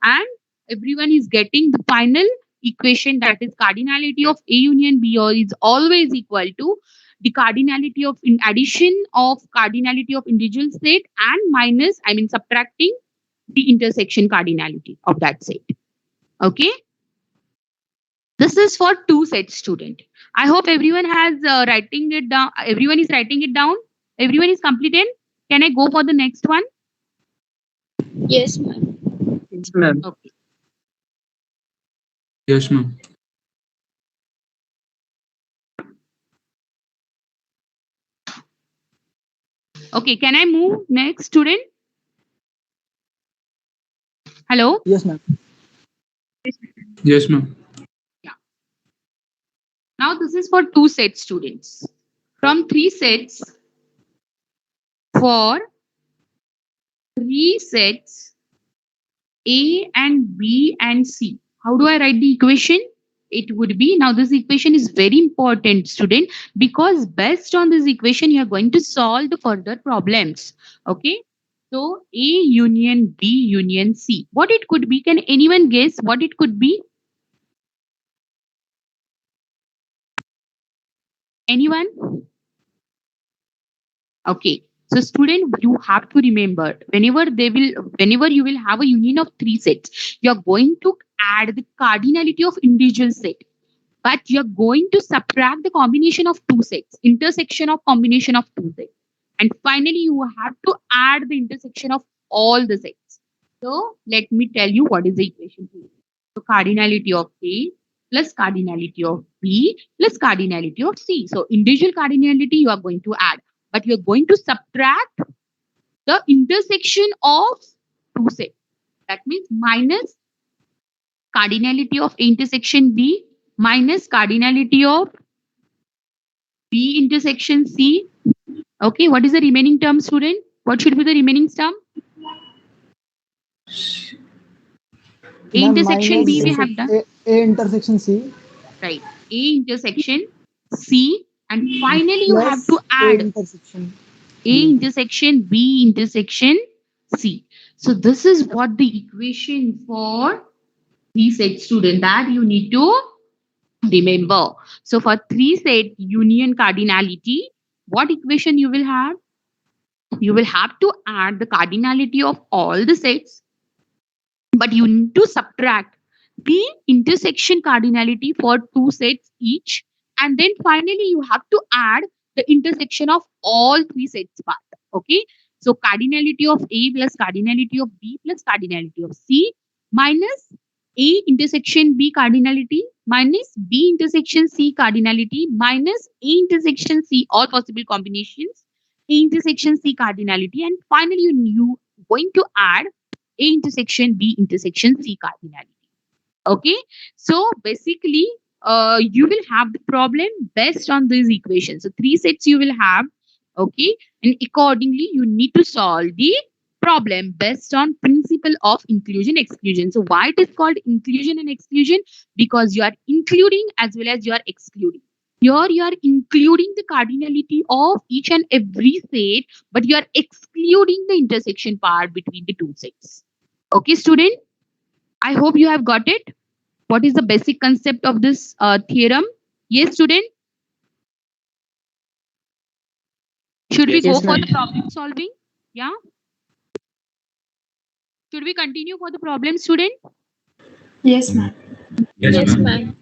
And everyone is getting the final equation, that is cardinality of A union B is always equal to the cardinality of in addition of cardinality of individual set and minus, I mean subtracting the intersection cardinality of that set. Okay. This is for two sets, student. I hope everyone has writing it down. Everyone is writing it down. Everyone is completed. Can I go for the next one? Yes, ma'am. Yes, ma'am. Okay. Yes, ma'am. Okay. Can I move next, student? Hello. Yes, ma'am. Yes, ma'am. Now this is for two sets, students. From three sets, for three sets A and B and C. How do I write the equation? It would be, now this equation is very important, student, because based on this equation, you are going to solve the further problems. Okay. So A union B union C. What it could be? Can anyone guess what it could be? Anyone? Okay. So student, you have to remember whenever you will have a union of three sets, you're going to add the cardinality of individual set, but you're going to subtract the combination of two sets, intersection of combination of two sets. And finally, you have to add the intersection of all the sets. So let me tell you what is the equation here. So cardinality of A plus cardinality of B plus cardinality of C. So individual cardinality you are going to add, but you're going to subtract the intersection of two sets. That means minus cardinality of A intersection B minus cardinality of B intersection C. Okay, what is the remaining term, student? What should be the remaining term? A Ma'am, intersection B we minus have done. A intersection C Right. A intersection C, and finally you have to plus A add intersection A intersection B intersection C. So this is what the equation for three set, student, that you need to remember. So for three set union cardinality, what equation you will have? You will have to add the cardinality of all the sets, but you need to subtract the intersection cardinality for two sets each, and then finally you have to add the intersection of all three sets part. Okay, so cardinality of A plus cardinality of B plus cardinality of C minus A intersection B cardinality minus B intersection C cardinality minus A intersection C, all possible combinations, A intersection C cardinality, and finally you going to add A intersection B intersection C cardinality. Okay, so basically, you will have the problem based on these equations. So three sets you will have. Okay, and accordingly you need to solve the problem based on principle of inclusion exclusion. So why it is called inclusion and exclusion? Because you are including as well as you are excluding. Here you are including the cardinality of each and every set, but you are excluding the intersection part between the two sets. Okay, student, I hope you have got it. What is the basic concept of this theorem? Yes, student. Should we go Yes, for ma'am. the problem solving? Yeah. Should we continue for the problem, student? Yes, ma'am. Yes, ma'am.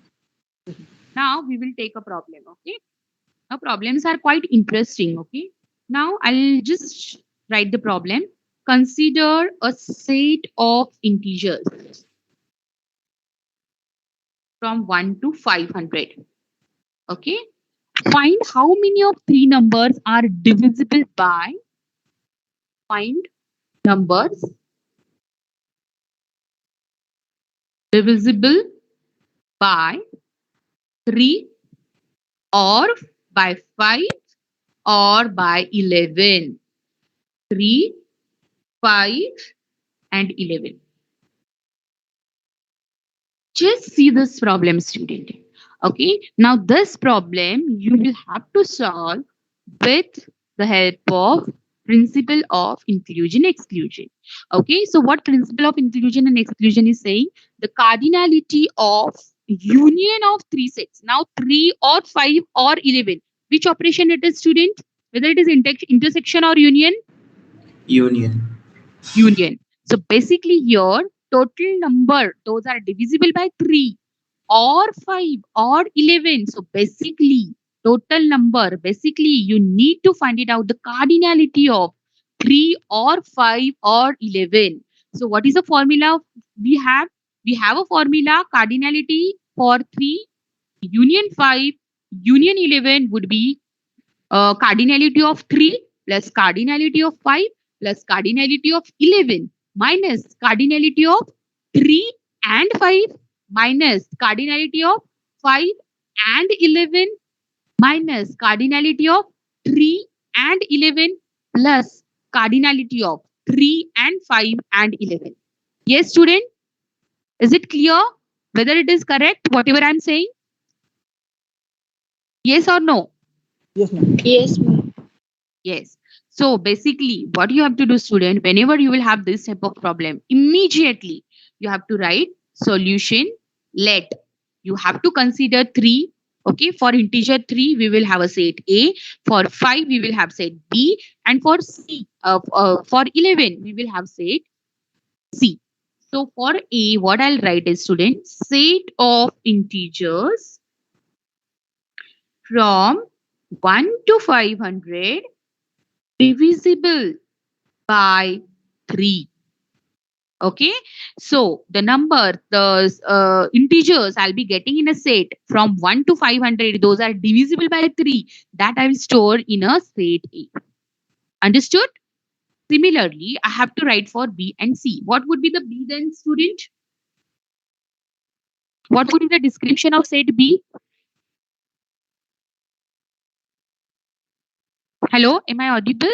Now we will take a problem. Okay. Now problems are quite interesting. Okay. Now I'll just write the problem. Consider a set of integers from 1 to 500. Okay. Find how many of three numbers are divisible by. Find numbers divisible by 3 or by 5 or by 11. 3, 5 and 11. Just see this problem, student. Okay, now this problem you will have to solve with the help of principle of inclusion exclusion. Okay, so what principle of inclusion and exclusion is saying? The cardinality of union of three sets. Now 3 or 5 or 11. Which operation it is, student? Whether it is intersection or union? Union. Union. So basically here total number, those are divisible by 3 or 5 or 11. So basically total number, basically you need to find it out the cardinality of 3 or 5 or 11. So what is the formula we have? We have a formula. Cardinality for 3 union 5 union 11 would be cardinality of 3 plus cardinality of 5 plus cardinality of 11 minus cardinality of 3 and 5 minus cardinality of 5 and 11 minus cardinality of 3 and 11 plus cardinality of 3 and 5 and 11. Yes, student? Is it clear whether it is correct, whatever I'm saying? Yes or no? Yes, ma'am. Yes, ma'am. Yes. So basically, what you have to do, student, whenever you will have this type of problem, immediately you have to write solution let. You have to consider 3. Okay, for integer 3, we will have a set A. For 5, we will have set B. And for for 11, we will have set C. So for A, what I'll write is, student, set of integers from 1 to 500 divisible by 3. Okay, so the number, the integers I'll be getting in a set from 1 to 500, those are divisible by 3, that I will store in a set A. Understood? Similarly, I have to write for B and C. What would be the B then, student? What would be the description of set B? Hello, am I audible?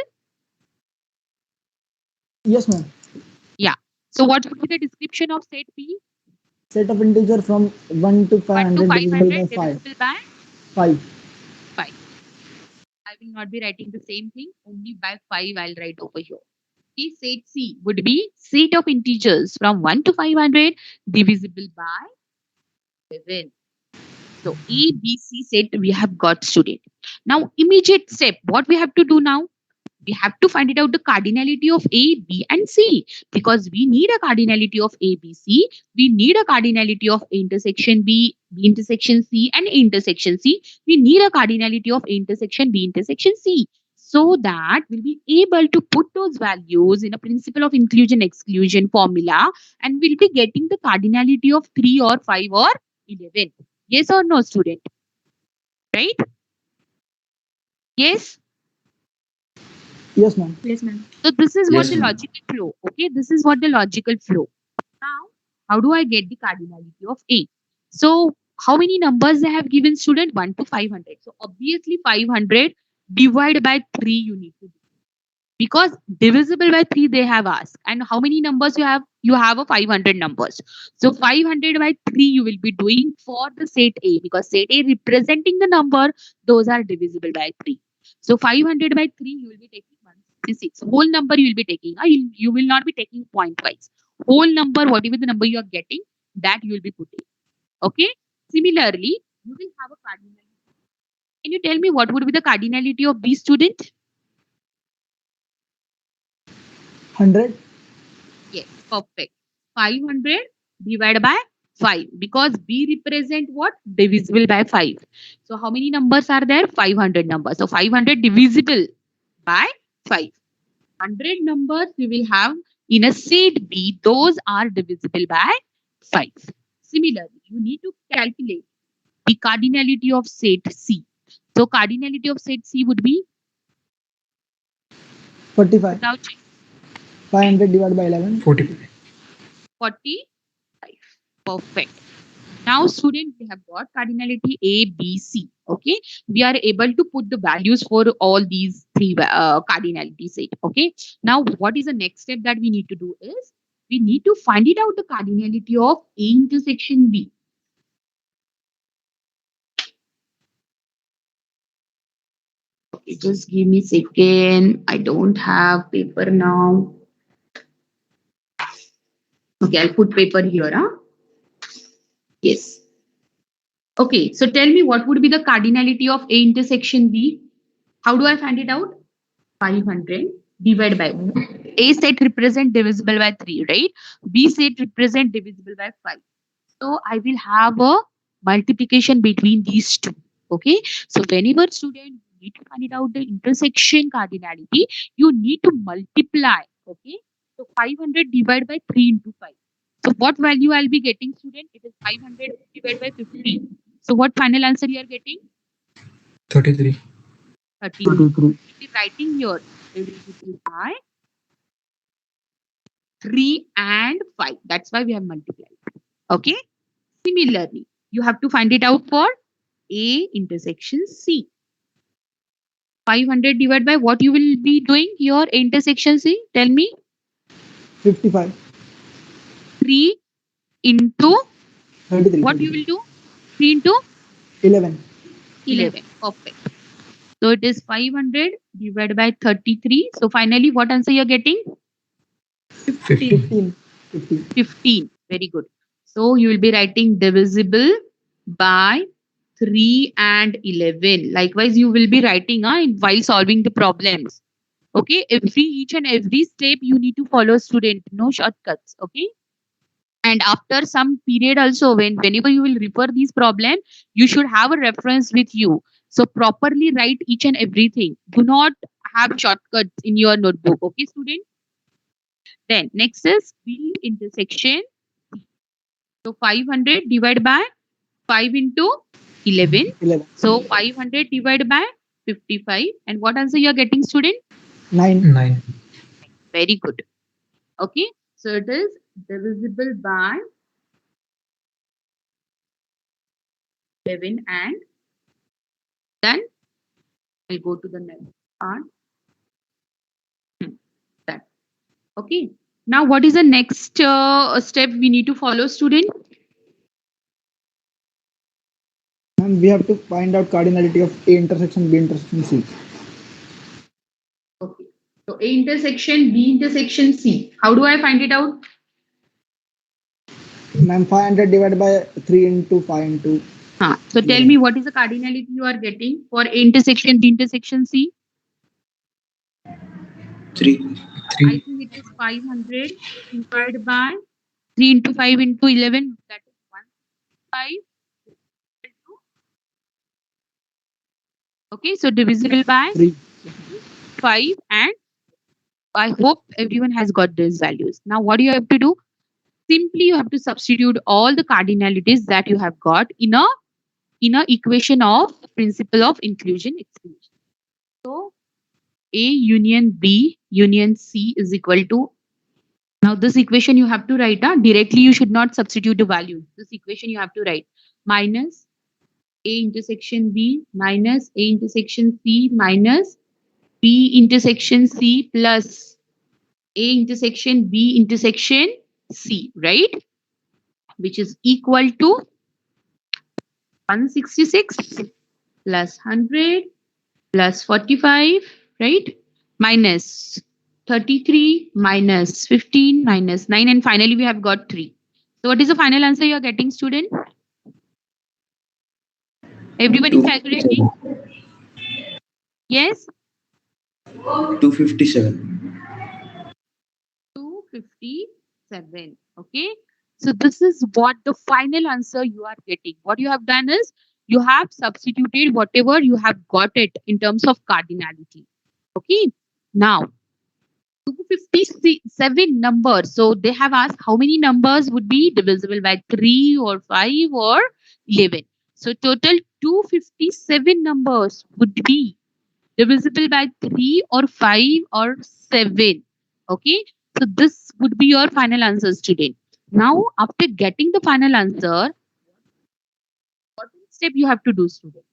Yes, ma'am. So what would be the description of set B? Set of integer from 1 to 1 to 500 divisible 500 by 5. divisible by 5. 5. I will not be writing the same thing, only by 5 I'll write over here. Okay, set C would be set of integers from 1 to 500 divisible by 7. So A, B, C set we have got, student. Now immediate step, what we have to do now? We have to find it out the cardinality of A, B and C, because we need a cardinality of A, B, C. We need a cardinality of A intersection B, B intersection C and A intersection C. We need a cardinality of A intersection B intersection C, so that we'll be able to put those values in a principle of inclusion exclusion formula, and we'll be getting the cardinality of 3 or 5 or 11. Yes or no, student? Right? Yes. Yes, ma'am. Yes, ma'am. So this is what Yes, the ma'am. logical flow. Okay, this is what the logical flow. Now, how do I get the cardinality of A? So how many numbers they have given, student? 1 to 500. So obviously 500 divided by 3 you need to do, because divisible by 3 they have asked. And how many numbers you have? You have a 500 numbers. So 500 by 3 you will be doing for the set A, because set A representing the number, those are divisible by 3. So 500 by 3 you will be taking 166. Whole number you will be taking. You will not be taking point wise. Whole number, whatever the number you are getting, that you will be putting. Okay. Similarly, you will have a cardinality. Can you tell me what would be the cardinality of B, student? 100. Yes, perfect. 500 divided by 5, because B represent what? Divisible by 5. So how many numbers are there? 500 numbers. So 500 divisible by 5. 100 numbers we will have in a set B. Those are divisible by 5. Similarly, you need to calculate the cardinality of set C. So cardinality of set C would be 45. without checking, 500 divided by 11. 45. 45. Perfect. Now, student, we have got cardinality A, B, C. Okay, we are able to put the values for all these three cardinality set. Okay, now what is the next step that we need to do is we need to find it out the cardinality of A intersection B. Okay, just give me a second. I don't have paper now. Okay, I'll put paper here. Huh? Yes. Okay, so tell me what would be the cardinality of A intersection B? How do I find it out? 500 divided by A set represent divisible by 3, right? B set represent divisible by 5. So I will have a multiplication between these two. Okay. So whenever student need to find it out the intersection cardinality, you need to multiply. Okay. So 500 divided by 3 into 5. So what value I'll be getting, student? It is 500 divided by 15. So what final answer you are getting? 33. 33. 33. Be writing here divisible by 3 and 5. That's why we have multiplied. Okay. Similarly, you have to find it out for A intersection C. 500 divided by what you will be doing here, A intersection C? Tell me. 55. 3 into 33. what you will do? 3 into 11. 11. Perfect. So it is 500 divided by 33. So finally, what answer you're getting? 15. 15. 15. 15. Very good. So you will be writing divisible by 3 and 11. Likewise, you will be writing while solving the problems. Okay. Each and every step you need to follow, student. No shortcuts. Okay. And after some period also, whenever you will refer these problems, you should have a reference with you. So properly write each and everything. Do not have shortcuts in your notebook. Okay, student? Then next is B intersection. So 500 divided by 5 into 11. 11. So 500 divided by 55. And what answer you are getting, student? 9. 9. Very good. Okay. So it is divisible by 11 and then I'll go to the next part. That. Okay. Now, what is the next step we need to follow, student? Ma'am, we have to find out cardinality of A intersection B intersection C. Okay. So A intersection B intersection C. How do I find it out? Ma'am, 500 divided by 3 into 5 into. So tell me, what is the cardinality you are getting for A intersection B intersection C? 3. I think it is 500 divided by 3 into 5 into 11. That is 1 5. Okay, so divisible by 3. 5, and I hope everyone has got these values. Now, what do you have to do? Simply, you have to substitute all the cardinalities that you have got in a equation of principle of inclusion exclusion. So, A union B union C is equal to, now this equation you have to write directly. You should not substitute the value. This equation you have to write minus A intersection B minus A intersection C minus B intersection C plus A intersection B intersection C, right? Which is equal to 166 plus 100 plus 45, right? Minus 33 minus 15 minus 9, and finally we have got 3. So what is the final answer you are getting, student? Everybody calculating? Yes? 257. 257. Okay. So this is what the final answer you are getting. What you have done is you have substituted whatever you have got it in terms of cardinality. Okay. Now, 257 numbers. So they have asked how many numbers would be divisible by 3 or 5 or 11. So total 257 numbers would be divisible by 3 or 5 or 7. Okay. So this would be your final answer, student. Now, after getting the final answer, what step you have to do, student?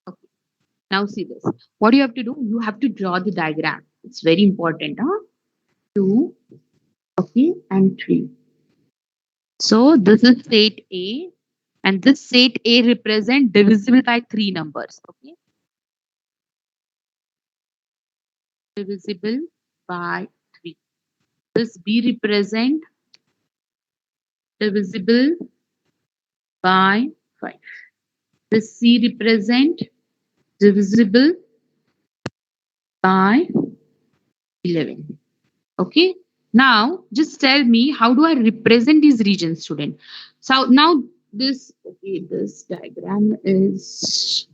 Okay. Now see this. What you have to do? You have to draw the diagram. It's very important. 2, okay, and 3. So this is set A, and this set A represent divisible by 3 numbers. Okay. Divisible by 3. This B represent divisible by 5. This C represent divisible by 11. Okay. Now, just tell me, how do I represent these regions, student? So now this, okay, this diagram is,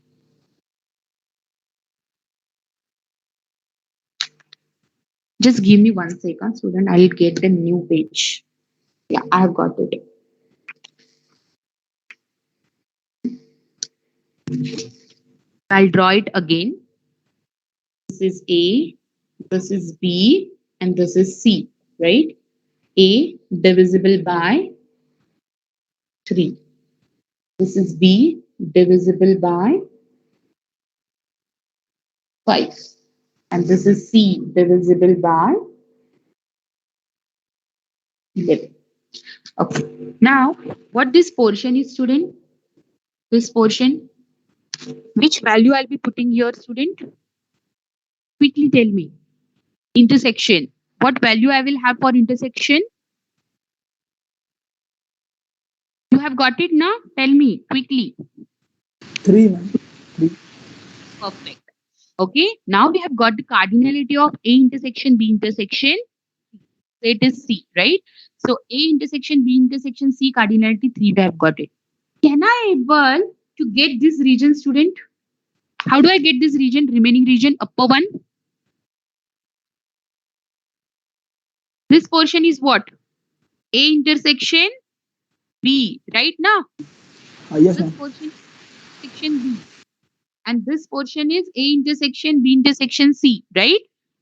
just give me 1 second, student. I'll get the new page. Yeah, I have got it. I'll draw it again. This is A, this is B, and this is C, right? A divisible by 3. This is B divisible by 5. And this is C divisible by 11. Okay. Now, what this portion is, student? This portion, which value I'll be putting here, student? Quickly tell me. Intersection. What value I will have for intersection? You have got it now? Tell me quickly. 3, ma'am. 3. Perfect. Okay. Now we have got the cardinality of A intersection B intersection. It is C, right? So A intersection B intersection C cardinality 3, we have got it. Can I able to get this region, student? How do I get this region, remaining region, upper one? This portion is what? A intersection B, right now? Yes, This ma'am. portion is intersection B. And this portion is A intersection B intersection C, right?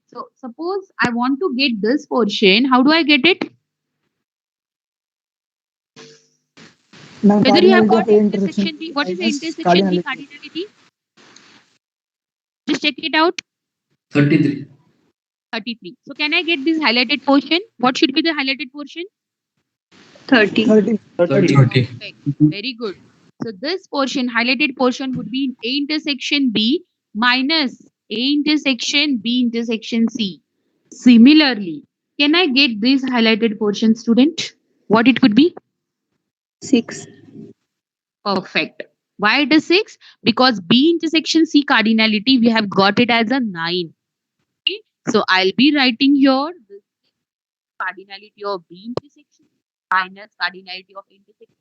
So suppose I want to get this portion, how do I get it? Ma'am, Whether you have cardinality got of A intersection intersection B. What is the minus intersection B cardinality. cardinality? Just check it out. 33. 33. So can I get this highlighted portion? What should be the highlighted portion? 30. 30. 30. 30. Very good. So this portion, highlighted portion would be A intersection B minus A intersection B intersection C. Similarly, can I get this highlighted portion, student? What it could be? 6. Perfect. Why it is 6? Because B intersection C cardinality, we have got it as a 9. Okay? So I'll be writing here the cardinality of B intersection minus cardinality of intersection.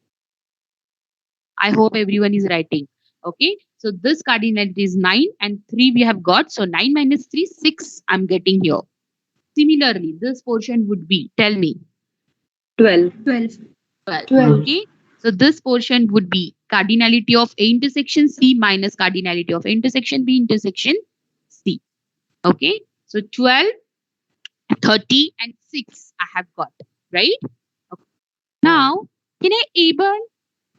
I hope everyone is writing. Okay. So this cardinality is 9 and 3 we have got. So 9 minus 3, 6 I'm getting here. Similarly, this portion would be, tell me, 12. 12. 12. Okay. So this portion would be cardinality of A intersection C minus cardinality of A intersection B intersection C. Okay. So 12, 30 and 6 I have got. Right? Okay. Now, can I able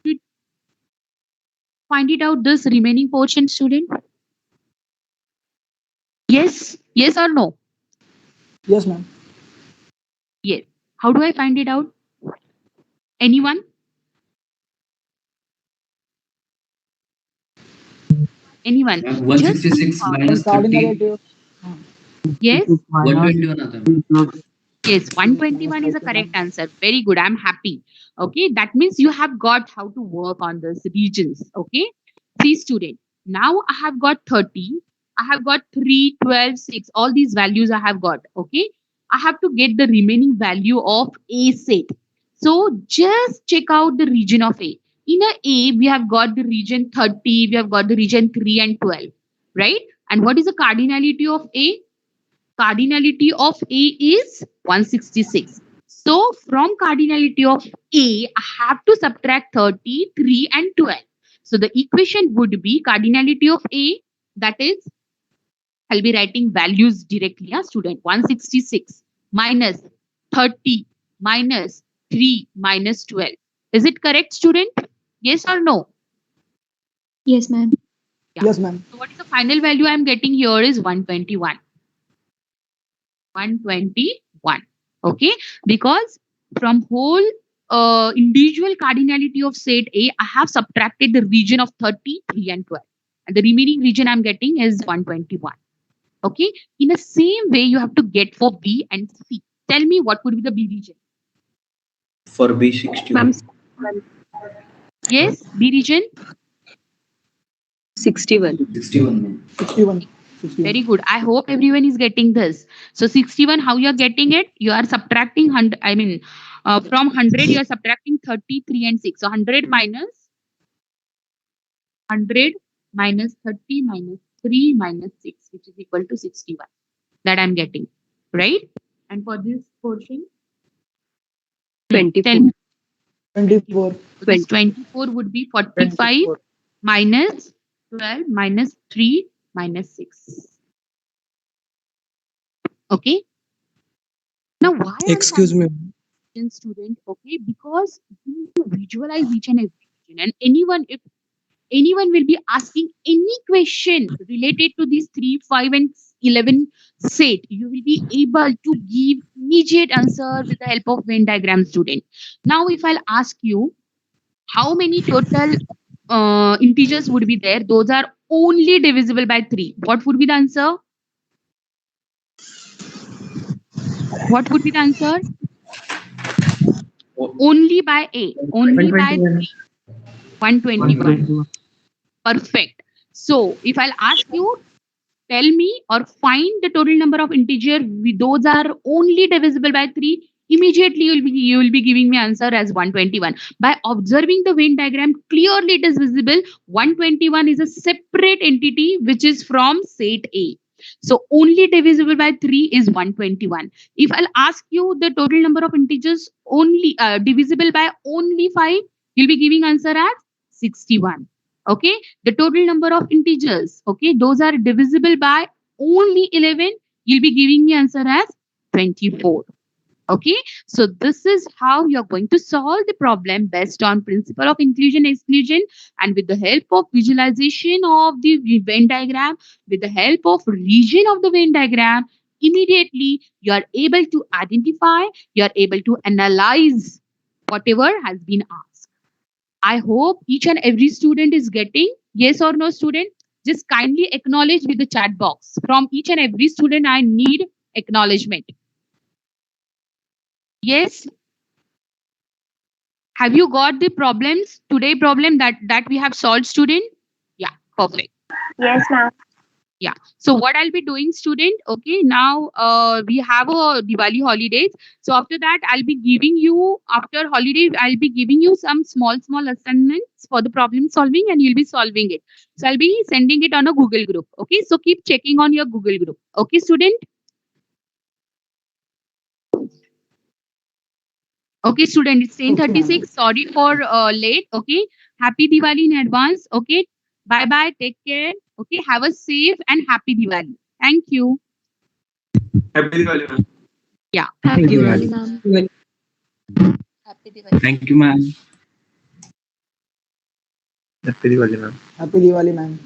to find it out this remaining portion, student? Yes? Yes or no? Yes, ma'am. Yes. How do I find it out? Anyone? Anyone? 166 minus 30. Cardinality of Yes? 121 आता है. Yes, 121 is a correct answer. Very good. I'm happy. Okay, that means you have got how to work on these regions. Okay, see, student. Now I have got 30. I have got 3, 12, 6. All these values I have got. Okay, I have to get the remaining value of A set. So just check out the region of A. In A, we have got the region 30. We have got the region 3 and 12. Right? And what is the cardinality of A? Cardinality of A is 166. So from cardinality of A, I have to subtract 30, 3 and 12. So the equation would be cardinality of A, that is, I'll be writing values directly, student. 166 minus 30 minus 3 minus 12. Is it correct, student? Yes or no? Yes, ma'am. Yeah. yes, ma'am. So what is the final value I'm getting here is 121. 121. Okay, because from whole individual cardinality of set A, I have subtracted the region of 30, 3 and 12. And the remaining region I'm getting is 121. Okay, in the same way, you have to get for B and C. Tell me what would be the B region? For B61. Yes, B region. 61. 61. 61. 61. Very good. I hope everyone is getting this. So 61, how you are getting it? You are subtracting 100. I mean, from 100, you are subtracting 30, 3 and 6. So 100 minus 30 minus 3 minus 6, which is equal to 61. That I'm getting. Right? And for this portion, 24. tell me. 24. So this 24 would be 45 24. minus 12 minus 3 minus 6. Okay. Now, why? Excuse me. Student, okay, because you need to visualize each and every region, and anyone, if anyone will be asking any question related to these 3, 5 and 11 set, you will be able to give immediate answer with the help of Venn diagram, student. Now if I'll ask you how many total integers would be there, those are only divisible by 3, what would be the answer? What would be the answer? Only by A, only by 3. 121. Perfect. So if I'll ask you, tell me or find the total number of integer, those are only divisible by 3, immediately you will be giving me answer as 121. By observing the Venn diagram, clearly it is visible 121 is a separate entity which is from set A. So only divisible by 3 is 121. If I'll ask you the total number of integers only divisible by only 5, you'll be giving answer as 61. Okay, the total number of integers, okay, those are divisible by only 11, you'll be giving me answer as 24. Okay, so this is how you're going to solve the problem based on principle of inclusion exclusion, and with the help of visualization of the Venn diagram, with the help of region of the Venn diagram, immediately you are able to identify, you are able to analyze whatever has been asked. I hope each and every student is getting. Yes or no, student? Just kindly acknowledge with the chat box. From each and every student, I need acknowledgement. Yes. Have you got the problems today? Problem that we have solved, student? Yeah, perfect. Yes, ma'am. Yeah. So what I'll be doing, student? Okay. Now we have a Diwali holidays. So after that, I'll be giving you after holiday. I'll be giving you some small assignments for the problem solving, and you'll be solving it. So I'll be sending it on a Google group. Okay. So keep checking on your Google group. Okay, student. Okay, student, it's 10:36. Sorry for late. Okay. Happy Diwali in advance. Okay. Bye bye. Take care. Okay. Have a safe and happy Diwali. Thank you. Happy Diwali, ma'am. Yeah. Thank you, Diwali, ma'am. ma'am. Thank you, ma'am. Happy Diwali, ma'am. Happy Diwali, ma'am.